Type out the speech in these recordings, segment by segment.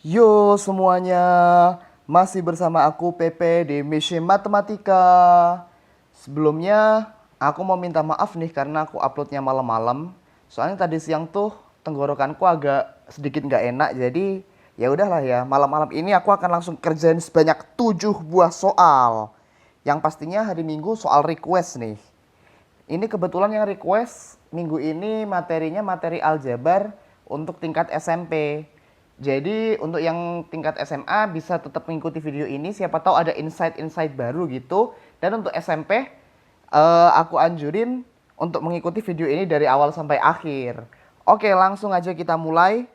Yo semuanya, masih bersama aku Pepe di Mission Matematika. Sebelumnya aku mau minta maaf nih karena aku uploadnya malam-malam. Soalnya tadi siang tuh tenggorokanku agak sedikit nggak enak, jadi ya udahlah ya. Malam-malam ini aku akan langsung kerjain sebanyak 7 buah soal. Yang pastinya hari Minggu soal request nih. Ini kebetulan yang request minggu ini materinya materi aljabar untuk tingkat SMP. Jadi untuk yang tingkat SMA bisa tetap mengikuti video ini, siapa tahu ada insight-insight baru gitu. Dan untuk SMP aku anjurin untuk mengikuti video ini dari awal sampai akhir. Oke, langsung aja kita mulai.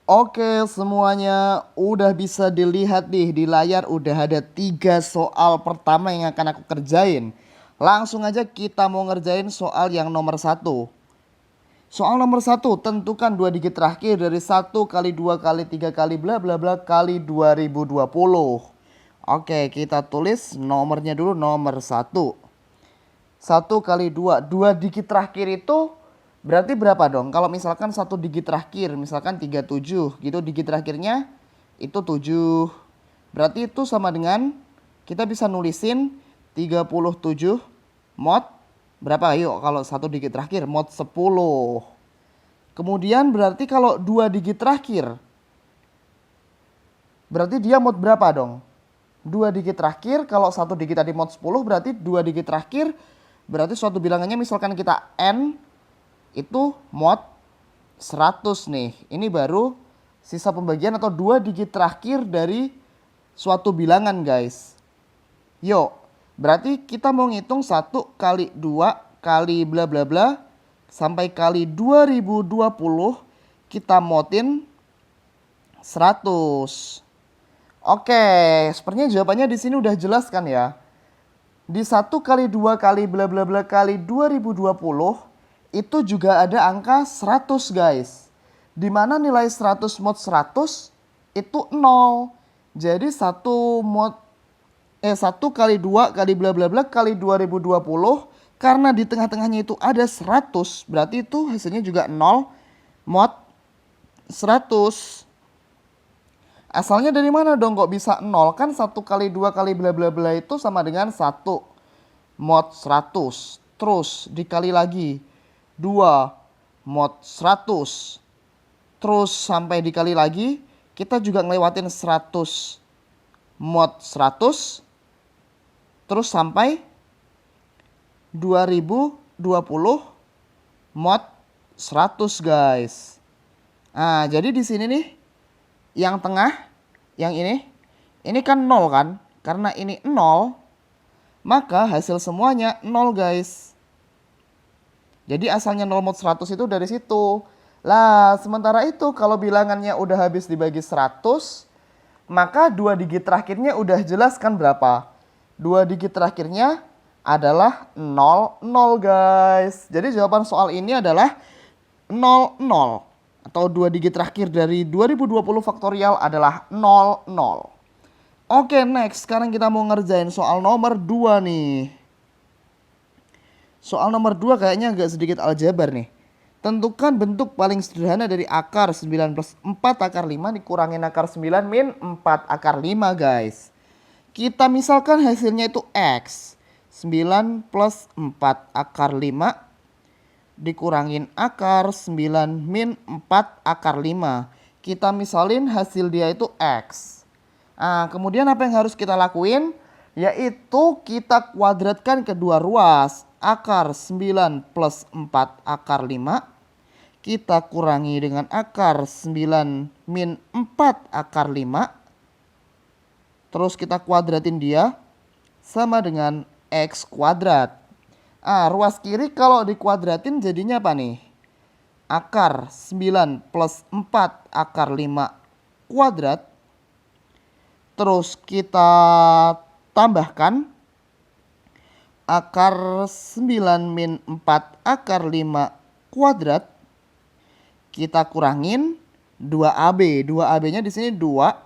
Oke semuanya, udah bisa dilihat nih di layar, udah ada 3 soal pertama yang akan aku kerjain. Langsung aja kita mau ngerjain soal yang nomor 1. Soal nomor 1, tentukan 2 digit terakhir dari 1 kali 2 kali 3 kali bla bla bla kali 2020. Oke, kita tulis nomornya dulu, nomor 1. 1 kali 2, 2 digit terakhir itu berarti berapa dong? Kalau misalkan 1 digit terakhir, misalkan 37 gitu, digit terakhirnya itu 7. Berarti itu sama dengan kita bisa nulisin 37 mod berapa? Ayo, kalau 1 digit terakhir mod 10. Kemudian berarti kalau 2 digit terakhir, berarti dia mod berapa dong? 2 digit terakhir, kalau 1 digit tadi mod 10, berarti 2 digit terakhir berarti suatu bilangannya misalkan kita n itu mod 100 nih. Ini baru sisa pembagian atau 2 digit terakhir dari suatu bilangan guys. Yuk, berarti kita mau ngitung 1 kali 2 kali bla bla bla sampai kali 2020, kita modin 100. Oke, sepertinya jawabannya di sini udah jelas kan ya. Di 1 kali 2 kali bla bla bla kali 2020 itu juga ada angka 100 guys. Dimana nilai 100 mod 100 itu 0. Jadi 1 kali 2 kali bla bla bla kali 2020, karena di tengah-tengahnya itu ada 100, berarti itu hasilnya juga 0 mod 100. Asalnya dari mana dong kok bisa 0? Kan 1 kali 2 kali bla bla bla itu sama dengan 1 mod 100. Terus dikali lagi 2 mod 100. Terus sampai dikali lagi, kita juga ngelewatin 100 mod 100. Terus sampai 2020 mod 100 guys. Nah, jadi di sini nih yang tengah, yang ini kan 0 kan? Karena ini 0, maka hasil semuanya 0 guys. Jadi asalnya 0 mod 100 itu dari situ. Lah, sementara itu kalau bilangannya udah habis dibagi 100, maka 2 digit terakhirnya udah jelas kan berapa? 2 digit terakhirnya adalah 0, 0 guys. Jadi jawaban soal ini adalah 0, 0. Atau 2 digit terakhir dari 2020 faktorial adalah 0, 0. Oke, next. Sekarang kita mau ngerjain soal nomor 2 nih. Soal nomor 2 kayaknya agak sedikit aljabar nih. Tentukan bentuk paling sederhana dari akar 9 plus 4 akar 5 dikurangin akar 9 min 4 akar 5 guys. Kita misalkan hasilnya itu X. 9 plus 4 akar 5 dikurangin akar 9 min 4 akar 5. Kita misalin hasil dia itu X. Nah, kemudian apa yang harus kita lakuin? Yaitu kita kuadratkan kedua ruas. Akar 9 plus 4 akar 5 kita kurangi dengan akar 9 min 4 akar 5. Terus kita kuadratin dia sama dengan X kuadrat. Ruas kiri kalau dikuadratin jadinya apa nih? Akar 9 plus 4 akar 5 kuadrat. Terus kita tambahkan akar 9 min 4 akar 5 kuadrat. Kita kurangin 2AB. 2AB-nya di sini 2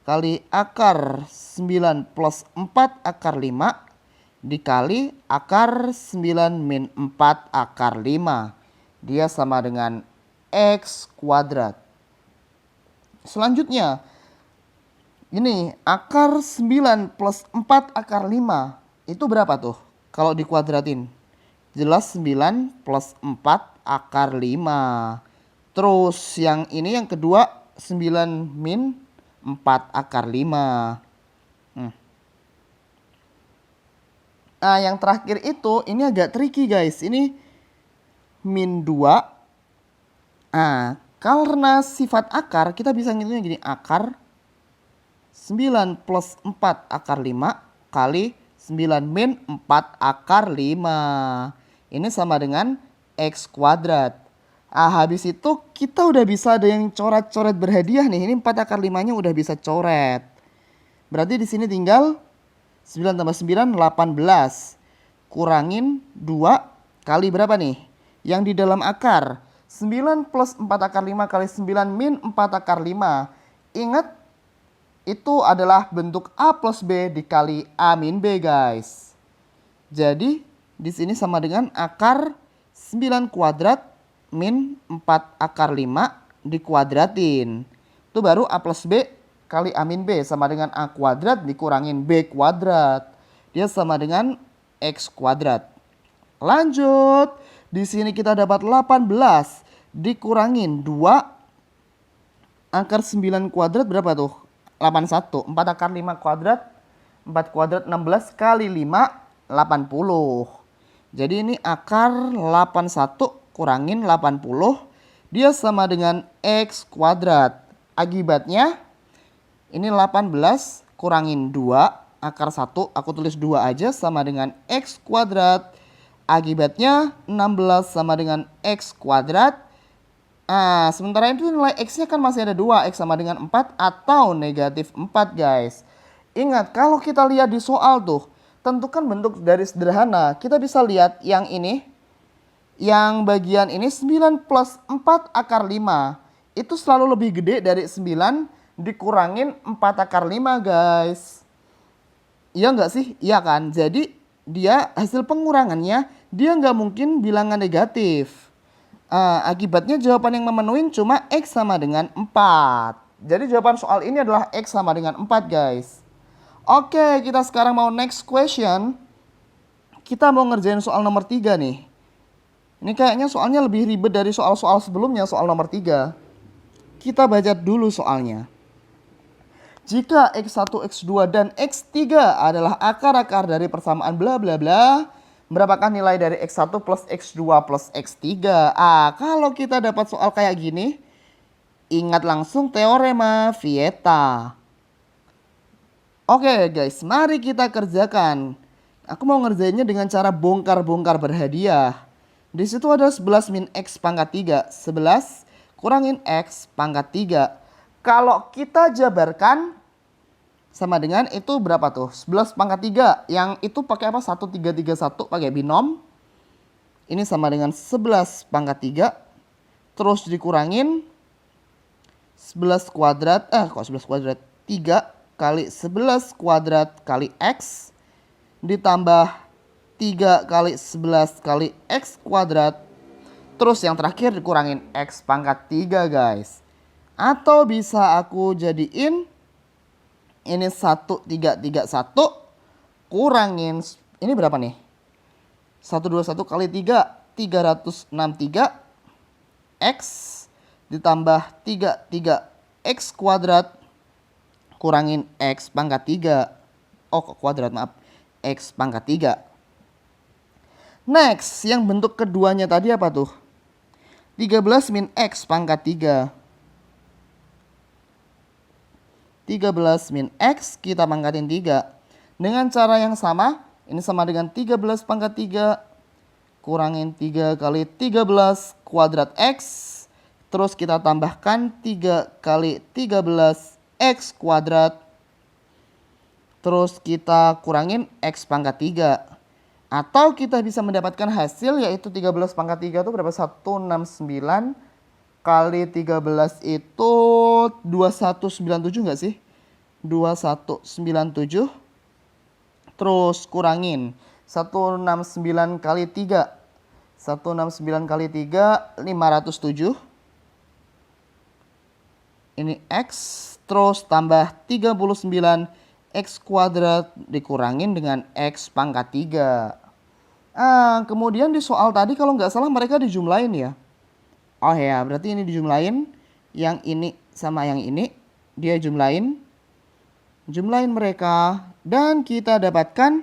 kali akar 9 plus 4 akar 5 dikali akar 9 min 4 akar 5. Dia sama dengan X kuadrat. Selanjutnya, ini akar 9 plus 4 akar 5. Itu berapa tuh? Kalau dikuadratin. Jelas 9 plus 4 akar 5. Terus yang ini yang kedua 9 min 4 akar 5. Nah yang terakhir itu ini agak tricky guys. Ini min 2. Nah karena sifat akar kita bisa ngitungnya gini. Akar 9 plus 4 akar 5 kali 9 min 4 akar 5. Ini sama dengan X kuadrat. Ah, habis itu kita udah bisa ada yang coret-coret berhadiah nih. Ini 4 akar 5-nya udah bisa coret. Berarti di sini tinggal 9 tambah 9 18. Kurangin 2 kali berapa nih? Yang di dalam akar. 9 plus 4 akar 5 kali 9 min 4 akar 5. Ingat, itu adalah bentuk A plus B dikali A min B guys. Jadi di sini sama dengan akar 9 kuadrat min 4 akar 5 dikuadratin. Itu baru A plus B kali A min B sama dengan A kuadrat dikurangin B kuadrat. Dia sama dengan X kuadrat. Lanjut. Di sini kita dapat 18 dikurangin 2 akar 9 kuadrat berapa tuh? 81. 4 akar 5 kuadrat. 4 kuadrat 16 kali 5 80. Jadi ini akar 81 kurangin 80. Dia sama dengan X kuadrat. Akibatnya ini 18 kurangin 2 akar 1. Aku tulis 2 aja sama dengan X kuadrat. Akibatnya 16 sama dengan X kuadrat. Nah, sementara itu nilai X-nya kan masih ada 2. X sama dengan 4 atau negatif 4 guys. Ingat, kalau kita lihat di soal tuh, tentukan bentuk dari sederhana. Kita bisa lihat yang ini. Yang bagian ini 9 plus 4 akar 5. Itu selalu lebih gede dari 9 dikurangin 4 akar 5 guys. Iya nggak sih? Iya kan? Jadi dia hasil pengurangannya dia nggak mungkin bilangan negatif. Akibatnya jawaban yang memenuhi cuma X sama dengan 4. Jadi jawaban soal ini adalah X sama dengan 4 guys. Oke, kita sekarang mau next question. Kita mau ngerjain soal nomor 3 nih. Ini kayaknya soalnya lebih ribet dari soal-soal sebelumnya, soal nomor 3. Kita baca dulu soalnya. Jika X1, X2, dan X3 adalah akar-akar dari persamaan bla bla bla, berapakah nilai dari X1 plus X2 plus X3? Kalau kita dapat soal kayak gini, ingat langsung teorema Vieta. Oke guys, mari kita kerjakan. Aku mau ngerjainnya dengan cara bongkar-bongkar berhadiah. Di situ ada 11 min X pangkat 3. 11 kurangin X pangkat 3. Kalau kita jabarkan sama dengan itu berapa tuh? 11 pangkat 3. Yang itu pakai apa? 1, 3, 3, 1 pakai binom. Ini sama dengan 11 pangkat 3. Terus dikurangin 11 kuadrat. Kok 11 kuadrat? 3 kali 11 kuadrat kali X. Ditambah 3 kali 11 kali X kuadrat. Terus yang terakhir dikurangin X pangkat 3 guys. Atau bisa aku jadiin ini 1331 kurangin ini berapa nih? 121 kali 3 363 X ditambah 33 X kuadrat kurangin X pangkat 3. Kok kuadrat maaf. X pangkat 3. Next, yang bentuk keduanya tadi apa tuh? 13 min X pangkat 3. 13 min X kita pangkatin 3. Dengan cara yang sama, ini sama dengan 13 pangkat 3 kurangin 3 kali 13 kuadrat X. Terus kita tambahkan 3 kali 13 X kuadrat. Terus kita kurangin X pangkat 3. Atau kita bisa mendapatkan hasil yaitu 13 pangkat 3 itu berapa? 169 kali 13 itu 2197 enggak sih? 2197. Terus kurangin 169 kali 3. 169 kali 3 507. ini X, terus tambah 39 X kuadrat dikurangin dengan X pangkat 3. Kemudian di soal tadi kalau nggak salah mereka dijumlahin ya. Oh ya, berarti ini dijumlahin. Yang ini sama yang ini dia jumlahin mereka. Dan kita dapatkan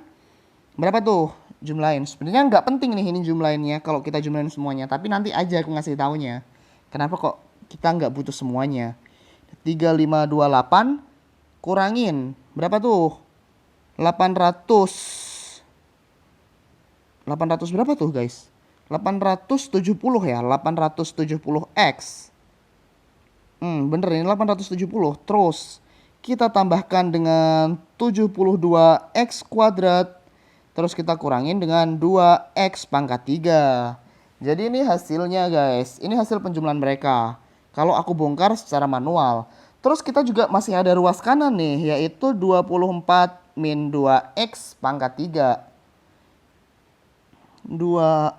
berapa tuh jumlahin. Sebenarnya nggak penting nih ini jumlahinnya kalau kita jumlahin semuanya. Tapi nanti aja aku ngasih taunya. Kenapa kok kita nggak butuh semuanya. 3528 kurangin berapa tuh? 800 berapa tuh guys? 870 ya, 870x. Bener ini 870. Terus kita tambahkan dengan 72x kuadrat. Terus kita kurangin dengan 2x pangkat 3. Jadi ini hasilnya guys. Ini hasil penjumlahan mereka. Kalau aku bongkar secara manual. Terus kita juga masih ada ruas kanan nih, yaitu 24 min 2x pangkat 3. 24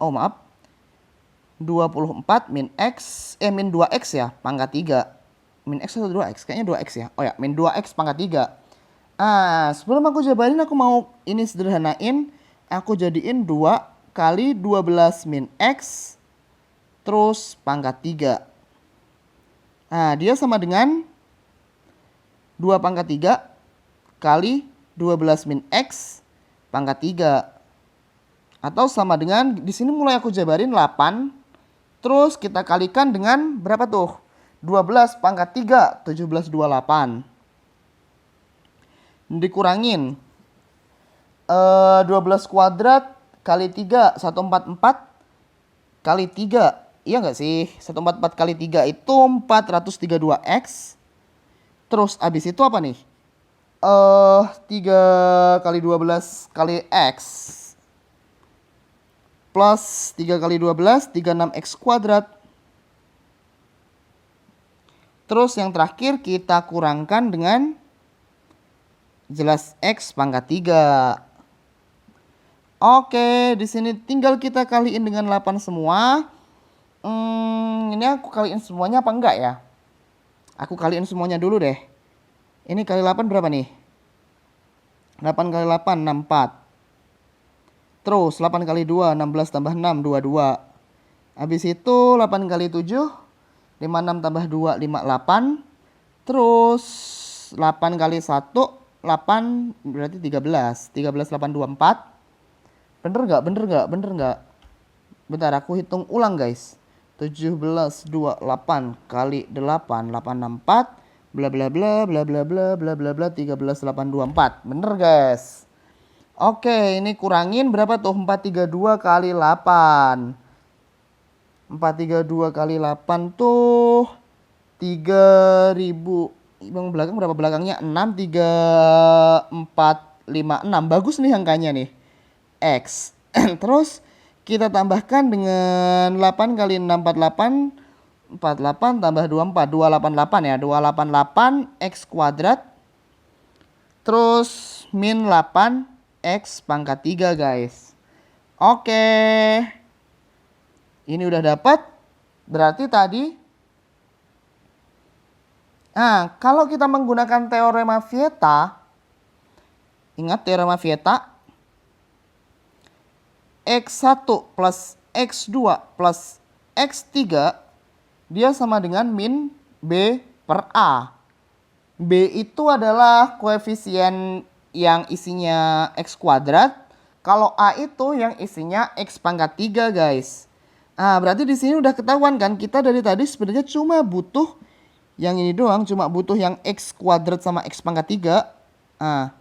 min x min 2x ya pangkat 3. Min x atau 2x? Kayaknya 2x ya. Oh ya, min 2x pangkat 3. Sebelum aku jabarin aku mau ini sederhanain. Aku jadiin 2 kali 12 min x terus pangkat 3. Dia sama dengan 2 pangkat 3 kali 12 min x pangkat 3. Atau sama dengan, di sini mulai aku jabarin 8. Terus kita kalikan dengan berapa tuh? 12 pangkat 3, 1728. Dikurangin 12 kuadrat kali 3, 144 kali 3. Iya nggak sih? 144 kali 3 itu 432x. Terus abis itu apa nih? 3 kali 12 kali x. Plus 3 kali 12, 36x kuadrat. Terus yang terakhir kita kurangkan dengan jelas x pangkat 3. Oke, di sini tinggal kita kaliin dengan 8 semua. Ini aku kaliin semuanya apa enggak ya? Aku kaliin semuanya dulu deh. Ini kali 8 berapa nih? 8 kali 8, 64. Terus 8 kali 2, 16 tambah 6, 22. Habis itu 8 kali 7, 56 tambah 2, 58. Terus 8 kali 1, 8 berarti 13. 13, 8, 24. Bener nggak? Bentar aku hitung ulang guys. 17, 28 kali 8, 864. Bla bla bla bla bla bla bla bla bla 13, 8, 24. Bener guys. Oke, ini kurangin berapa tuh? 432 kali 8. 432 kali 8 tuh 3000. Yang belakang berapa belakangnya? 6, 3, 4, 5, 6. Bagus nih angkanya nih. X. Terus kita tambahkan dengan 8 kali 6, 48. 48 tambah 24, 288 ya. 288 X kuadrat. Terus min 8 X pangkat 3 guys. Oke. Ini udah dapat. Berarti tadi. Kalau kita menggunakan teorema Vieta. Ingat teorema Vieta. X1 plus X2 plus X3. Dia sama dengan min B per A. B itu adalah koefisien yang isinya X kuadrat. Kalau A itu yang isinya X pangkat 3 guys. Berarti di sini udah ketahuan kan, kita dari tadi sebenarnya cuma butuh yang ini doang, cuma butuh yang X kuadrat sama X pangkat 3.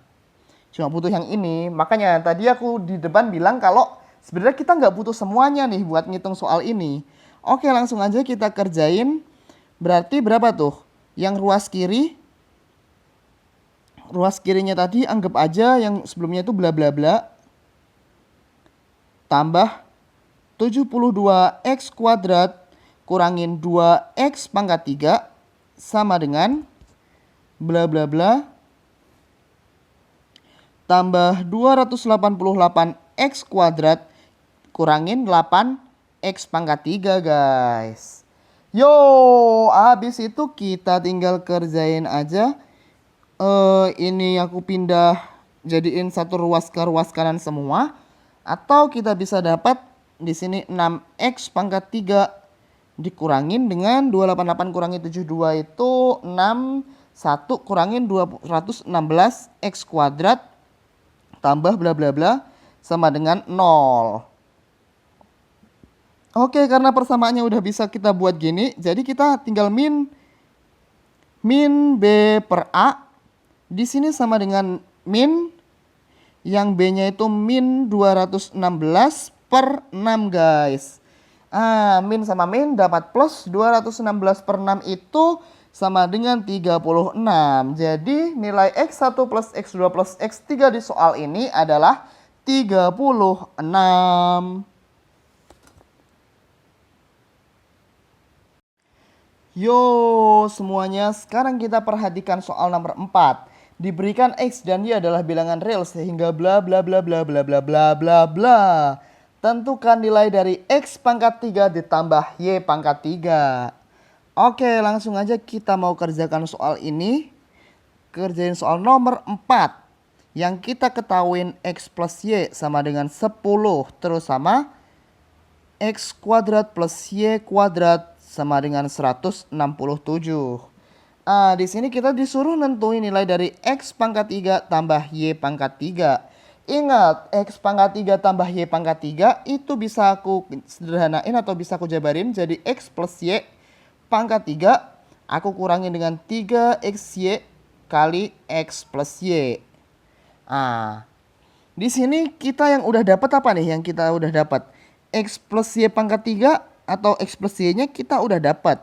Cuma butuh yang ini. Makanya tadi aku di depan bilang kalau sebenarnya kita nggak butuh semuanya nih buat ngitung soal ini. Oke, langsung aja kita kerjain. Berarti berapa tuh? Yang ruas kiri. Ruas kirinya tadi anggap aja yang sebelumnya itu bla bla bla. Tambah 72x kuadrat kurangin 2x pangkat 3 sama dengan bla bla bla tambah 288x kuadrat kurangin 8x pangkat 3 guys. Yo, habis itu kita tinggal kerjain aja. Ini aku pindah jadiin satu ruas ke ruas kanan semua. Atau kita bisa dapat di sini 6x pangkat 3 dikurangin dengan 288 kurangi 72 itu 61 kurangin 216 x kuadrat tambah bla bla bla sama dengan 0. Oke, karena persamaannya udah bisa kita buat gini, jadi kita tinggal min B per A. Di sini sama dengan min yang B-nya itu min 216 per 6 guys. Min sama min dapat plus 216 per 6 itu sama dengan 36. Jadi nilai X1 plus X2 plus X3 di soal ini adalah 36. Yo semuanya, sekarang kita perhatikan soal nomor 4. Diberikan X dan Y adalah bilangan real sehingga bla bla bla bla bla bla bla bla bla. Tentukan nilai dari X pangkat 3 ditambah Y pangkat 3. Oke, langsung aja kita mau kerjakan soal ini. Kerjain soal nomor 4. Yang kita ketahuin X plus Y sama dengan 10. Terus sama X kuadrat plus Y kuadrat sama dengan 167. Di sini kita disuruh nentuin nilai dari X pangkat 3 tambah Y pangkat 3. Ingat, X pangkat 3 tambah Y pangkat 3 itu bisa aku sederhanain atau bisa aku jabarin jadi X plus Y pangkat 3 aku kurangin dengan 3XY kali X plus Y. Di sini kita yang udah dapat apa nih? Yang kita udah dapat X plus Y pangkat 3 atau X plus Y-nya kita udah dapat.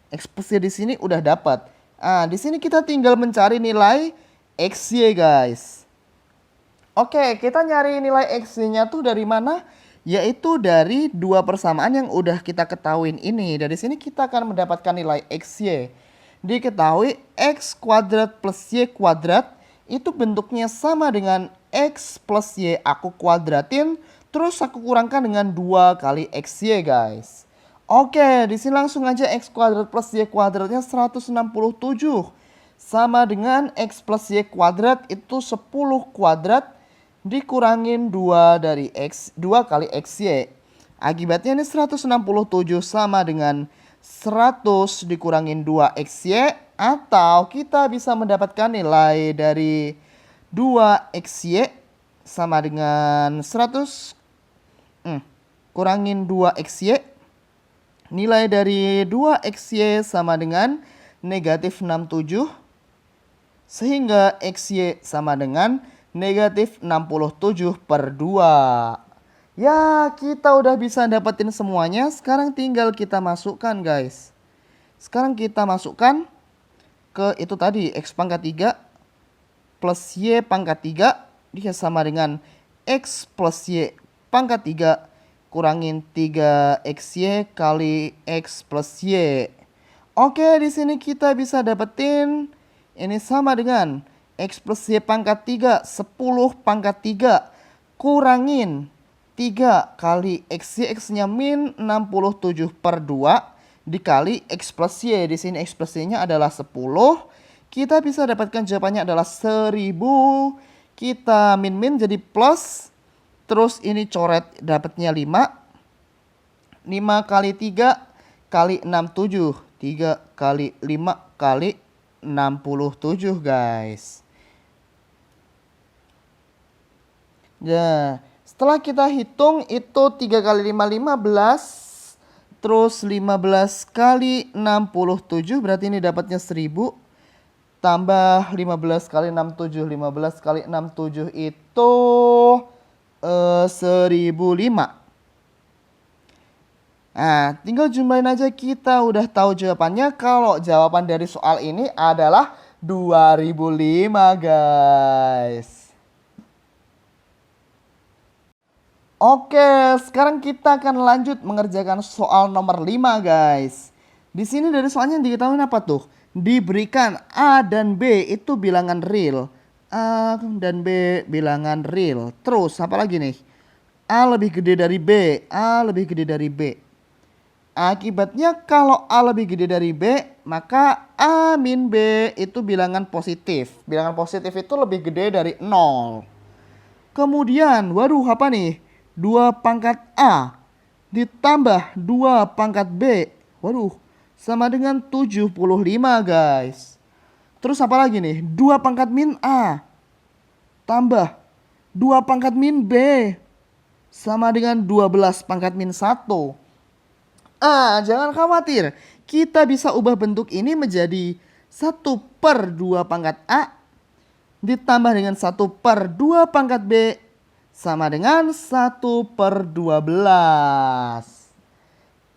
X plus Y di sini udah dapat. Di sini kita tinggal mencari nilai XY guys. Oke, kita nyari nilai XY-nya tuh dari mana? Yaitu dari dua persamaan yang udah kita ketahuin ini. Dari sini kita akan mendapatkan nilai XY. Diketahui X kuadrat plus Y kuadrat itu bentuknya sama dengan X plus Y aku kuadratin. Terus aku kurangkan dengan 2 kali XY guys. Oke, di sini langsung aja X kuadrat plus Y kuadratnya 167. Sama dengan X plus Y kuadrat itu 10 kuadrat dikurangin 2 dari X, 2 kali XY. Akibatnya ini 167 sama dengan 100 dikurangin 2 XY. Atau kita bisa mendapatkan nilai dari 2 XY sama dengan 100 kurangin 2 XY. Nilai dari 2XY sama dengan negatif 67. Sehingga XY sama dengan negatif 67 per 2. Ya, kita udah bisa dapetin semuanya. Sekarang tinggal kita masukkan guys. Sekarang kita masukkan ke itu tadi. X pangkat 3 plus Y pangkat 3. Dia sama dengan X plus Y pangkat 3. Kurangin 3XY kali X plus Y. Oke, di sini kita bisa dapetin ini sama dengan X plus Y pangkat 3, 10 pangkat 3. Kurangin 3 kali XY, X-nya min 67 per 2 dikali X plus Y. Di sini X plus Y-nya adalah 10. Kita bisa dapatkan jawabannya adalah 1000. Kita min-min jadi plus. Terus ini coret dapatnya 5. 5 kali 3 kali 67. 3 kali 5 kali 67 guys. Ya, setelah kita hitung itu 3 kali 5 15. Terus 15 kali 67 berarti ini dapatnya 1000. Tambah 15 kali 67. 15 kali 67 itu 1005. Nah, tinggal jumlahin aja, kita udah tahu jawabannya. Kalau jawaban dari soal ini adalah 2005 guys. Oke, sekarang kita akan lanjut mengerjakan soal nomor 5 guys. Di sini dari soalnya diketahui apa tuh? Diberikan A dan B itu bilangan real. A dan B bilangan real. Terus apa lagi nih? A lebih gede dari B. A lebih gede dari B. Akibatnya kalau A lebih gede dari B, maka A min B itu bilangan positif. Bilangan positif itu lebih gede dari 0. Kemudian, waduh apa nih? 2 pangkat A ditambah 2 pangkat B. Waduh, sama dengan 75 guys. Terus apa lagi nih? 2 pangkat min A tambah 2 pangkat min B sama dengan 12 pangkat min 1. Jangan khawatir. Kita bisa ubah bentuk ini menjadi 1/2 pangkat A ditambah dengan 1/2 pangkat B sama dengan 1/12.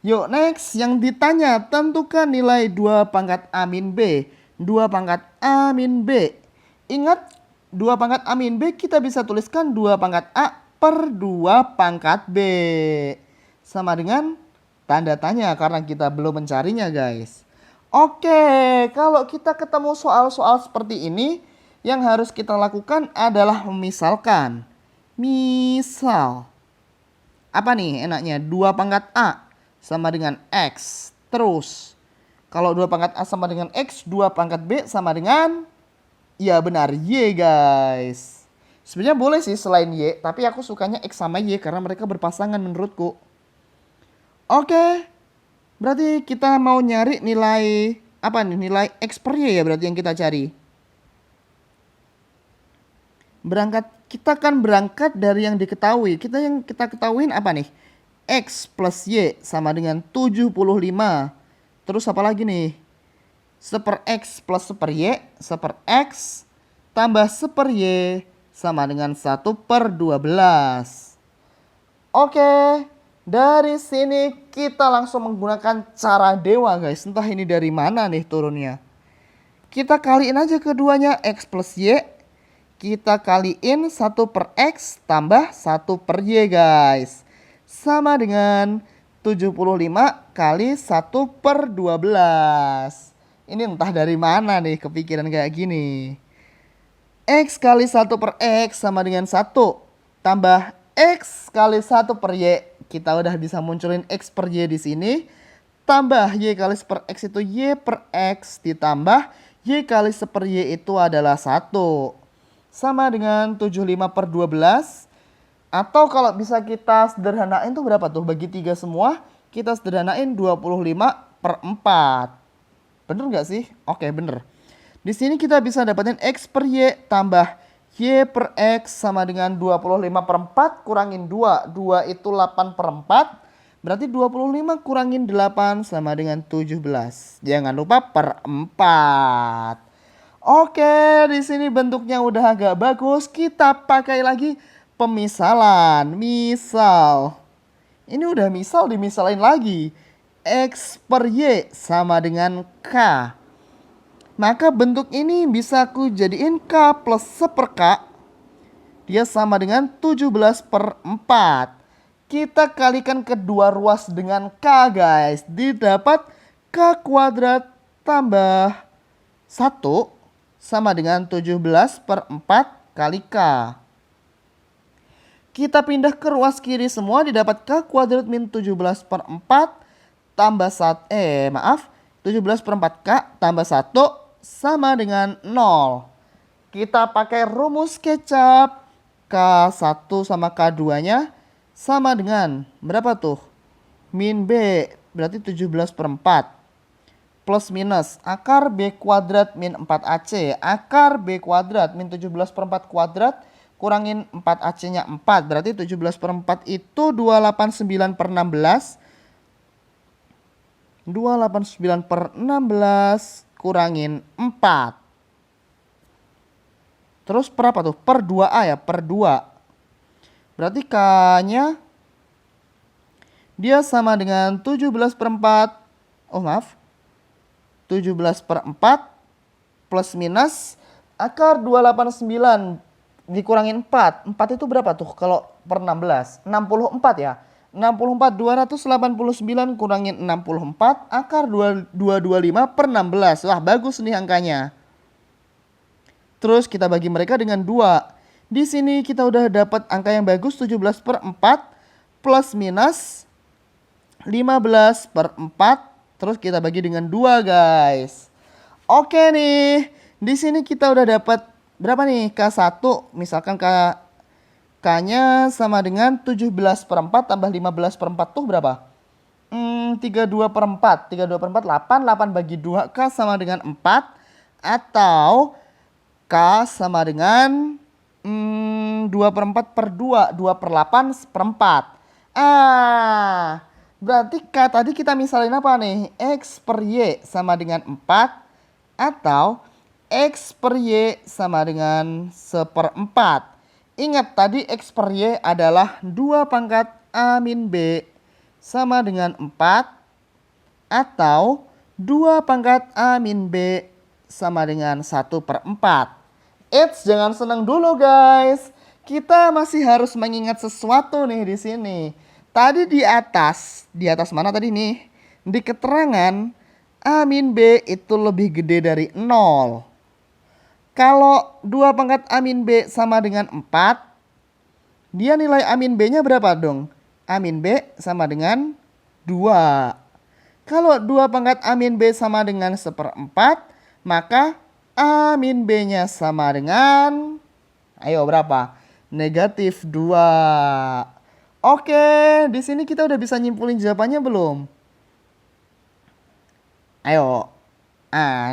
Yuk next, yang ditanya tentukan nilai 2 pangkat A min B. 2 pangkat A min B. Ingat 2 pangkat A min B kita bisa tuliskan 2 pangkat A per 2 pangkat B. Sama dengan tanda tanya karena kita belum mencarinya guys. Oke, kalau kita ketemu soal-soal seperti ini, yang harus kita lakukan adalah memisalkan. Misal, apa nih enaknya? 2 pangkat A sama dengan X. Terus, kalau 2 pangkat A sama dengan X, 2 pangkat B sama dengan, ya benar, Y guys. Sebenarnya boleh sih selain Y, tapi aku sukanya X sama Y karena mereka berpasangan menurutku. Oke, berarti kita mau nyari nilai apa nih? Nilai X per Y ya berarti yang kita cari. Kita kan berangkat dari yang diketahui. Yang kita ketahuin apa nih? X plus Y sama dengan 75. Terus apa lagi nih? 1/X plus 1/Y, 1/X tambah 1/Y sama dengan 1/12. Oke. Dari sini kita langsung menggunakan cara dewa guys. Entah ini dari mana nih turunnya. Kita kaliin aja keduanya X plus Y. Kita kaliin 1/X tambah 1/Y guys. Sama dengan 75 kali 1/12. Ini entah dari mana nih kepikiran kayak gini. X kali 1/X sama dengan 1. Tambah X kali 1/Y. Kita udah bisa munculin X per Y di sini. Tambah Y kali 1/X itu Y per X. Ditambah Y kali 1/Y itu adalah 1. Sama dengan 75/12. Atau kalau bisa kita sederhanain itu berapa tuh? Bagi 3 semua. Kita sederhanain 25/4. Bener gak sih? Oke bener. Di sini kita bisa dapetin X per Y tambah Y per X sama dengan 25/4 kurangin 2. 2 itu 8/4. Berarti 25 kurangin 8 sama dengan 17. Jangan lupa per 4. Oke, di sini bentuknya udah agak bagus. Kita pakai lagi pemisalan. Misal. Ini udah misal dimisalin lagi. X per Y sama dengan K. Maka bentuk ini bisa aku jadiin K plus 1/K. Dia sama dengan 17/4. Kita kalikan kedua ruas dengan K guys. Didapat K kuadrat tambah 1 sama dengan 17/4 kali K. Kita pindah ke ruas kiri semua didapat K kuadrat min 17/4 tambah 17/4K tambah 1 sama dengan 0. Kita pakai rumus kecap. K1 sama K2-nya sama dengan berapa tuh? Min B berarti 17/4. Plus minus akar B kuadrat min 4AC. Akar B kuadrat min 17/4 kuadrat kurangin 4AC-nya 4. Berarti 17/4 itu 289/16. 289/16 kurangin 4. Terus berapa tuh? Per 2A ya, per 2. Berarti K-nya dia sama dengan 17/4. Oh maaf. 17/4 plus minus akar 289 dikurangin 4. 4 itu berapa tuh kalau per 16? 64 ya. 64 289 kurangin 64 akar 225/16. Wah, bagus nih angkanya. Terus kita bagi mereka dengan 2. Di sini kita udah dapat angka yang bagus 17/4 plus minus 15/4. Terus kita bagi dengan 2 guys. Oke nih. Di sini kita udah dapat berapa nih? K1. Misalkan K-nya sama dengan 17/4 tambah 15/4 tuh berapa? 32/4. 32/4 8. 8 bagi 2 K sama dengan 4. Atau K sama dengan 2/4/2. 2/8/4. Berarti K tadi kita misalin apa nih? X per Y sama dengan 4. Atau X per Y sama dengan 1/4. Ingat tadi X per Y adalah 2 pangkat A min B sama dengan 4. Atau 2 pangkat A min B sama dengan 1/4. Eits, jangan senang dulu guys. Kita masih harus mengingat sesuatu nih di sini. Tadi di atas mana tadi nih? Di keterangan A min B itu lebih gede dari 0. Kalau 2 pangkat A min B sama dengan 4, dia nilai A min B-nya berapa dong? A min B sama dengan 2. Kalau 2 pangkat A min B sama dengan 1/4, maka A min B-nya sama dengan, ayo berapa? Negatif 2. Oke, di sini kita udah bisa nyimpulin jawabannya belum? Ayo.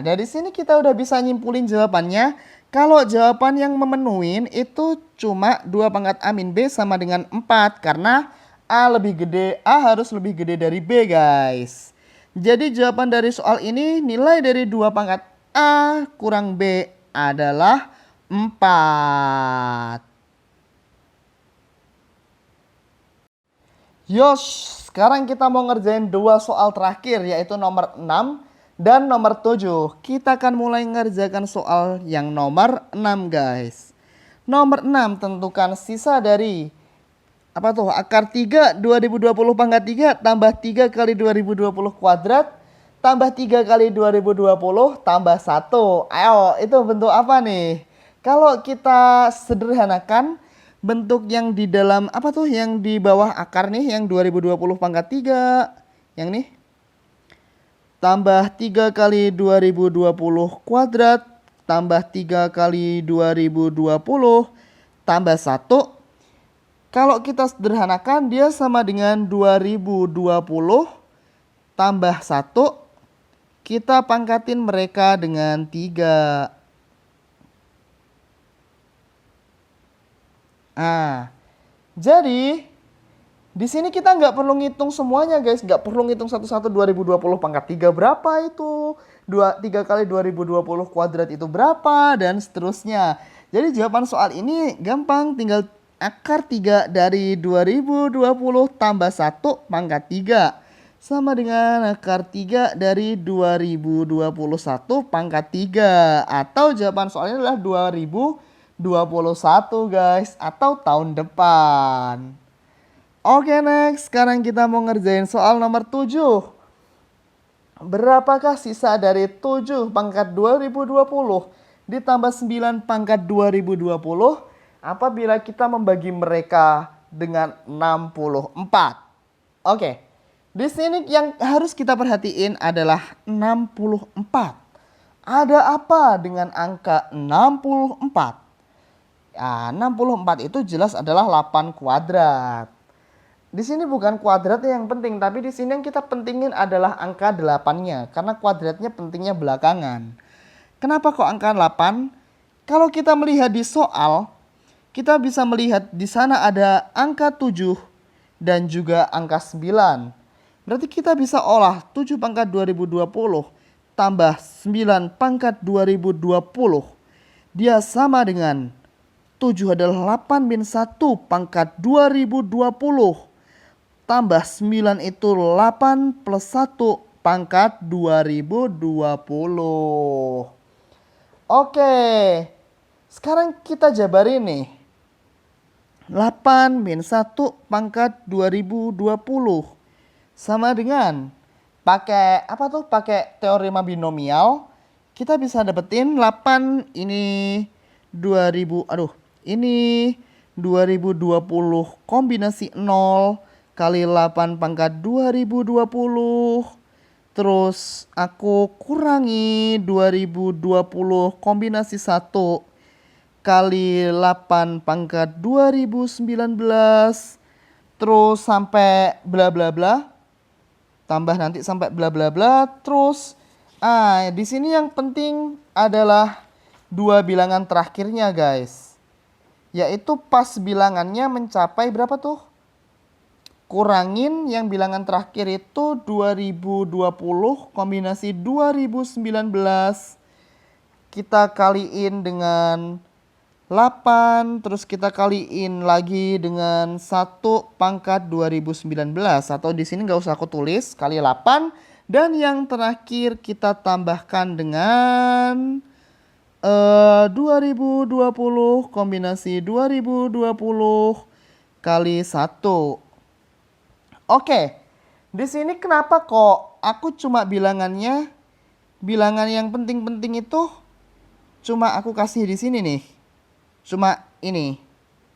Dari sini kita udah bisa nyimpulin jawabannya. Kalau jawaban yang memenuhi itu cuma 2 pangkat A min B sama dengan 4. Karena A harus lebih gede dari B guys. Jadi jawaban dari soal ini nilai dari 2 pangkat A kurang B adalah 4. Yos, sekarang kita mau ngerjain 2 soal terakhir yaitu nomor 6 dan nomor 7. Kita akan mulai ngerjakan soal yang nomor 6 guys. Nomor 6, tentukan sisa dari akar 3 2020 pangkat 3 tambah 3 kali 2020 kuadrat tambah 3 kali 2020 tambah 1. Ayo, itu bentuk apa nih? Kalau kita sederhanakan, bentuk yang di dalam yang di bawah akar nih, yang 2020 pangkat 3. Yang nih. Tambah 3 kali 2020 kuadrat tambah 3 kali 2020 tambah 1. Kalau kita sederhanakan, dia sama dengan 2020 tambah 1. Kita pangkatin mereka dengan 3. Jadi di sini kita nggak perlu ngitung semuanya guys. Nggak perlu ngitung satu-satu 2020 pangkat 3 berapa itu. 3 kali 2020 kuadrat itu berapa. Dan seterusnya. Jadi jawaban soal ini gampang. Tinggal akar 3 dari 2020 tambah 1 pangkat 3. Sama dengan akar 3 dari 2021 pangkat 3. Atau jawaban soalnya adalah 2021 guys. Atau tahun depan. Oke next, sekarang kita mau ngerjain soal nomor 7. Berapakah sisa dari 7 pangkat 2020 ditambah 9 pangkat 2020 apabila kita membagi mereka dengan 64? Oke, di sini yang harus kita perhatiin adalah 64. Ada apa dengan angka 64? 64 itu jelas adalah 8 kuadrat. Di sini bukan kuadratnya yang penting, tapi di sini yang kita pentingin adalah angka 8-nya. Karena kuadratnya pentingnya belakangan. Kenapa kok angka 8? Kalau kita melihat di soal, kita bisa melihat di sana ada angka 7 dan juga angka 9. Berarti kita bisa olah 7 pangkat 2020 tambah 9 pangkat 2020. Dia sama dengan 7 adalah 8 min 1 pangkat 2020. Tambah 9 itu 8 plus 1 pangkat 2020. Oke. Sekarang kita jabarin nih. 8 min 1 pangkat 2020. Sama dengan pakai pakai teorema binomial. Kita bisa dapetin 8 ini 2020 kombinasi 0 kali 8 pangkat 2020. Terus aku kurangi 2020 kombinasi 1 kali 8 pangkat 2019. Terus sampai bla bla bla. Tambah nanti sampai bla bla bla. Terus di sini yang penting adalah dua bilangan terakhirnya, guys. Yaitu pas bilangannya mencapai berapa tuh? Kurangin yang bilangan terakhir itu 2020 kombinasi 2019. Kita kaliin dengan 8. Terus kita kaliin lagi dengan 1 pangkat 2019. Atau di sini nggak usah aku tulis, kali 8. Dan yang terakhir kita tambahkan dengan 2020 kombinasi 2020 kali 1. Oke, di sini kenapa kok aku cuma bilangan yang penting-penting itu cuma aku kasih di sini nih. Cuma ini.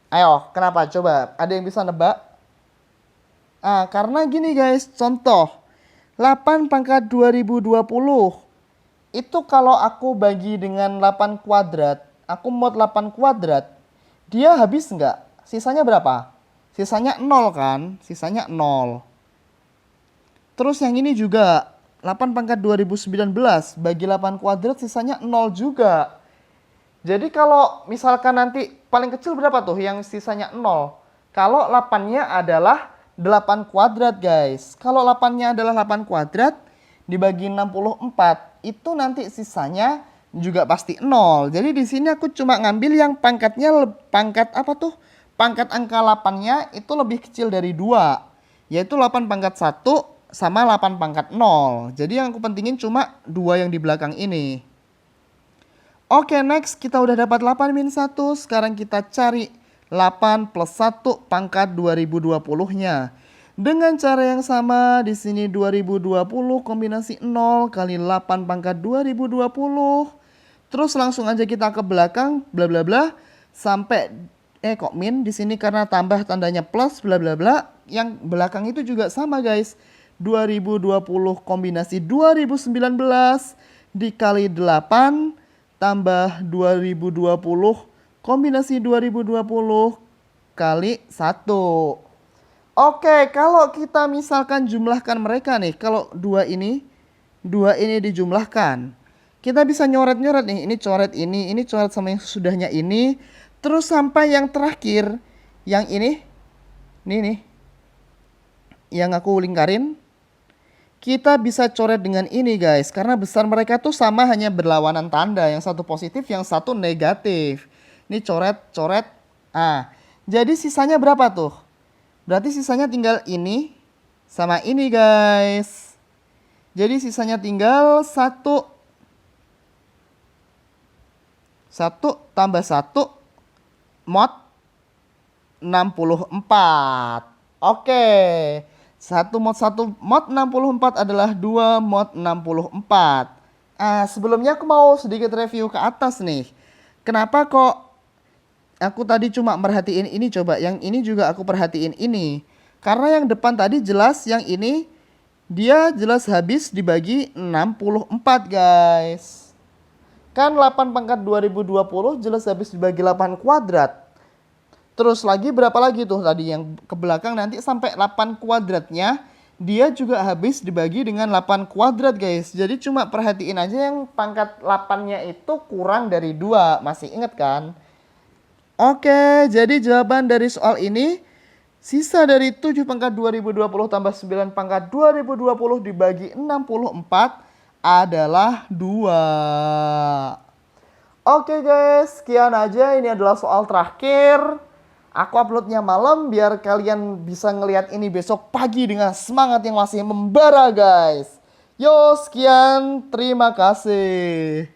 Ayo, kenapa? Coba, ada yang bisa nebak? Karena gini guys, contoh 8 pangkat 2020 itu kalau aku bagi dengan 8 kuadrat, aku mod 8 kuadrat, dia habis nggak? Sisanya berapa? Sisanya 0 kan? Sisanya 0. Terus yang ini juga 8 pangkat 2019 bagi 8 kuadrat sisanya 0 juga. Jadi kalau misalkan nanti paling kecil berapa tuh yang sisanya 0? Kalau 8-nya adalah 8 kuadrat, guys. Kalau 8-nya adalah 8 kuadrat dibagi 64, itu nanti sisanya juga pasti 0. Jadi di sini aku cuma ngambil yang pangkatnya pangkat apa tuh? Pangkat angka 8-nya itu lebih kecil dari 2, yaitu 8 pangkat 1 sama 8 pangkat 0. Jadi yang aku pentingin cuma 2 yang di belakang ini. Oke, next kita udah dapat 8 min 1. Sekarang kita cari 8 plus 1 pangkat 2020-nya. Dengan cara yang sama, di sini 2020 kombinasi 0 kali 8 pangkat 2020. Terus langsung aja kita ke belakang, bla bla bla, sampai kok min di sini karena tambah tandanya plus bla bla bla. Yang belakang itu juga sama, guys. 2020 kombinasi 2019 dikali 8 tambah 2020 kombinasi 2020 kali 1. Oke, kalau kita misalkan jumlahkan mereka nih, kalau dua ini dijumlahkan, kita bisa nyoret-nyoret nih, ini coret ini coret sama yang sesudahnya ini, terus sampai yang terakhir, yang ini nih, yang aku lingkarin, kita bisa coret dengan ini, guys, karena besar mereka tuh sama, hanya berlawanan tanda, yang satu positif, yang satu negatif. Ini coret. Jadi sisanya berapa tuh? Berarti sisanya tinggal ini sama ini, guys. Jadi sisanya tinggal 1 tambah 1 mod 64. Oke. 1 mod 64 adalah 2 mod 64. Sebelumnya aku mau sedikit review ke atas nih. Kenapa kok aku tadi cuma merhatiin ini, coba yang ini juga aku perhatiin ini. Karena yang depan tadi jelas, yang ini dia jelas habis dibagi 64, guys. Kan 8 pangkat 2020 jelas habis dibagi 8 kuadrat. Terus lagi berapa lagi tuh tadi yang ke belakang, nanti sampai 8 kuadratnya dia juga habis dibagi dengan 8 kuadrat, guys. Jadi cuma perhatiin aja yang pangkat 8-nya itu kurang dari 2. Masih inget kan? Oke, jadi jawaban dari soal ini, sisa dari 7 pangkat 2020 tambah 9 pangkat 2020 dibagi 64 adalah 2. Oke guys, sekian aja. Ini adalah soal terakhir. Aku uploadnya malam biar kalian bisa ngelihat ini besok pagi dengan semangat yang masih membara, guys. Yo, sekian. Terima kasih.